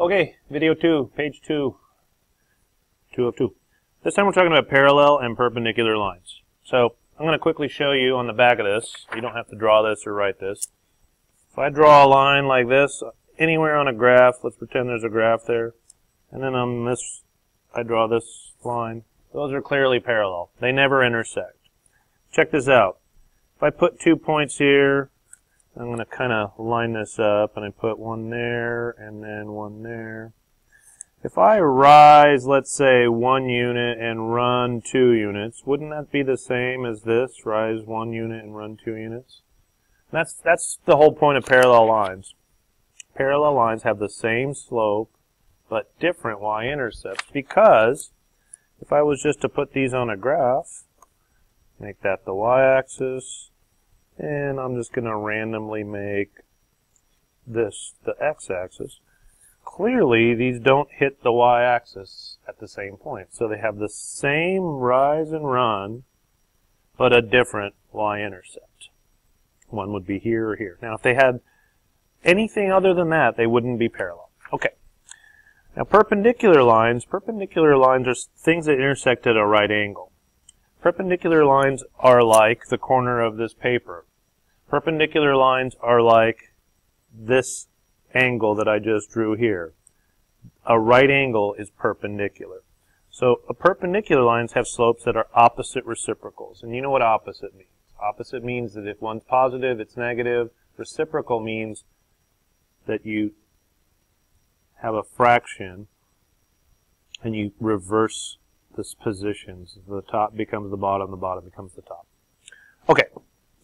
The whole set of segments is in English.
Okay, video 2, page 2, 2 of 2. This time we're talking about parallel and perpendicular lines. So I'm going to quickly show you on the back of this. You don't have to draw this or write this. If I draw a line like this, anywhere on a graph, let's pretend there's a graph there, and then on this, I draw this line. Those are clearly parallel. They never intersect. Check this out. If I put 2 points here, I'm going to kind of line this up, and I put one there, and then one there. If I rise, let's say, 1 unit and run 2 units, wouldn't that be the same as this? Rise 1 unit and run 2 units? That's the whole point of parallel lines. Parallel lines have the same slope, but different y-intercepts, because if I was just to put these on a graph, make that the y-axis, and I'm just going to randomly make this the x-axis. Clearly, these don't hit the y-axis at the same point. So they have the same rise and run, but a different y-intercept. One would be here or here. Now, if they had anything other than that, they wouldn't be parallel. Okay. Now, perpendicular lines are things that intersect at a right angle. Perpendicular lines are like the corner of this paper. Perpendicular lines are like this angle that I just drew here. A right angle is perpendicular. So perpendicular lines have slopes that are opposite reciprocals. And you know what opposite means. Opposite means that if one's positive, it's negative. Reciprocal means that you have a fraction and you reverse this positions. The top becomes the bottom becomes the top. Okay,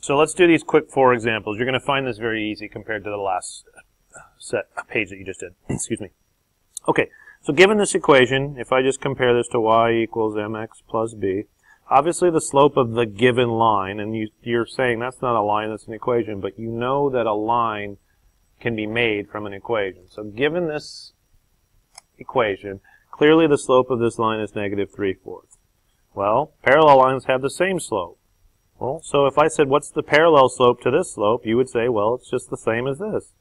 so let's do these quick 4 examples. You're going to find this very easy compared to the last page that you just did. Excuse me. Okay, so given this equation, if I just compare this to y equals mx plus b, obviously the slope of the given line, and you're saying that's not a line, that's an equation, but you know that a line can be made from an equation. So given this equation, clearly the slope of this line is negative 3/4. Well, parallel lines have the same slope. Well, so if I said, what's the parallel slope to this slope, you would say, well, it's just the same as this.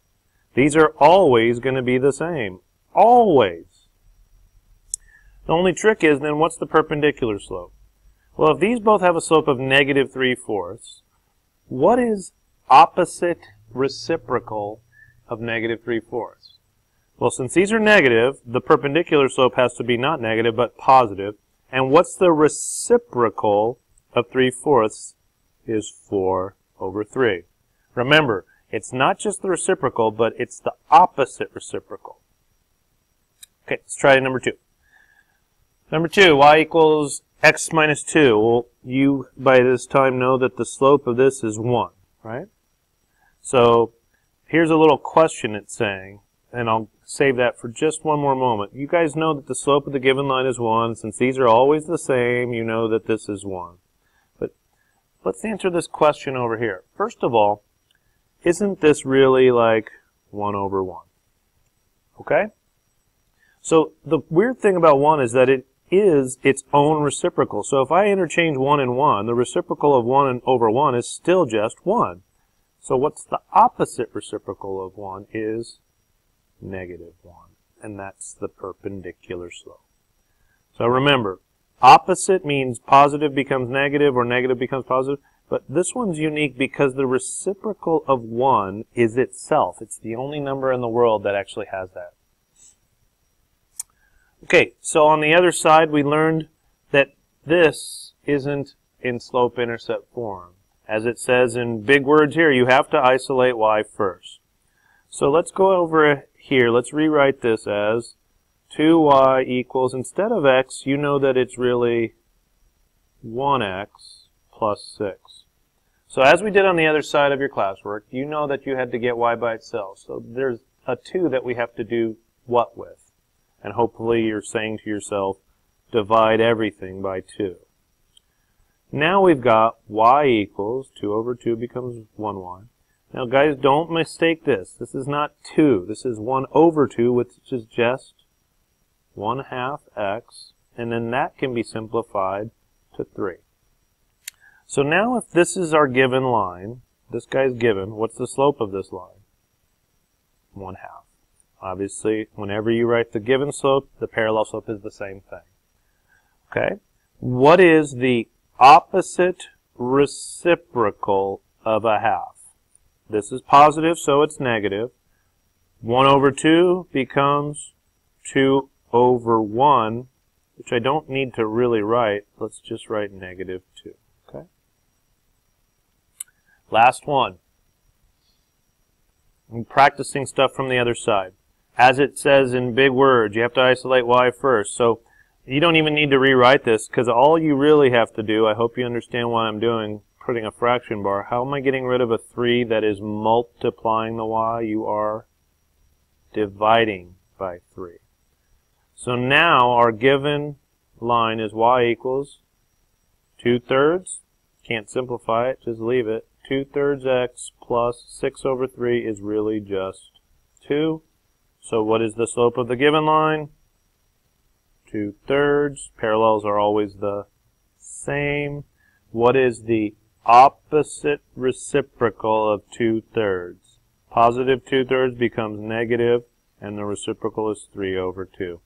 These are always going to be the same. Always. The only trick is, then, what's the perpendicular slope? Well, if these both have a slope of negative 3/4, what is opposite reciprocal of negative 3/4? Well, since these are negative, the perpendicular slope has to be not negative, but positive. And what's the reciprocal of 3/4 is 4/3. Remember, it's not just the reciprocal, but it's the opposite reciprocal. Okay, let's try number 2. Number 2, y equals x minus 2. Well, you, by this time, know that the slope of this is 1, right? So, here's a little question it's saying, and I'll save that for just one more moment. You guys know that the slope of the given line is 1. Since these are always the same, you know that this is 1. But let's answer this question over here. First of all, isn't this really like 1/1? Okay? So the weird thing about 1 is that it is its own reciprocal. So if I interchange 1 and 1, the reciprocal of 1/1 is still just 1. So what's the opposite reciprocal of 1 is negative 1. And that's the perpendicular slope. So remember, opposite means positive becomes negative or negative becomes positive. But this one's unique because the reciprocal of 1 is itself. It's the only number in the world that actually has that. Okay, so on the other side, we learned that this isn't in slope-intercept form. As it says in big words here, you have to isolate y first. So let's go over here. Let's rewrite this as 2y equals, instead of x, you know that it's really 1x plus 6. So as we did on the other side of your classwork, you know that you had to get y by itself. So there's a 2 that we have to do what with? And hopefully you're saying to yourself, divide everything by 2. Now we've got y equals 2/2 becomes 1y. Now guys, don't mistake this. This is not 2. This is 1/2, which is just 1/2 x. And then that can be simplified to 3. So now if this is our given line, this guy's given, what's the slope of this line? 1/2. Obviously, whenever you write the given slope, the parallel slope is the same thing. Okay? What is the opposite reciprocal of a half? This is positive, so it's negative. 1 over 2 becomes 2 over 1, which I don't need to really write. Let's just write negative 2. Okay? Last one. I'm practicing stuff from the other side. As it says in big words, you have to isolate y first. So you don't even need to rewrite this, because all you really have to do, I hope you understand what I'm doing, putting a fraction bar. How am I getting rid of a 3 that is multiplying the y? You are dividing by 3. So now our given line is y equals 2/3. Can't simplify it, just leave it. 2/3 x plus 6 over 3 is really just 2. So what is the slope of the given line? 2/3. Parallels are always the same. What is the opposite reciprocal of 2/3? Positive 2/3 becomes negative, and the reciprocal is 3 over 2.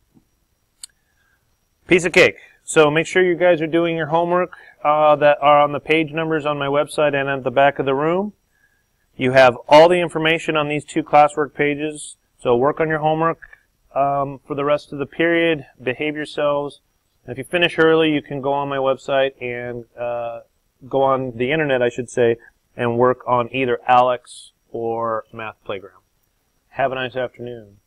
Piece of cake. So make sure you guys are doing your homework that are on the page numbers on my website and at the back of the room. You have all the information on these 2 classwork pages. So work on your homework for the rest of the period. Behave yourselves. And if you finish early, you can go on my website and go on the internet, I should say, and work on either ALEKS or Math Playground. Have a nice afternoon.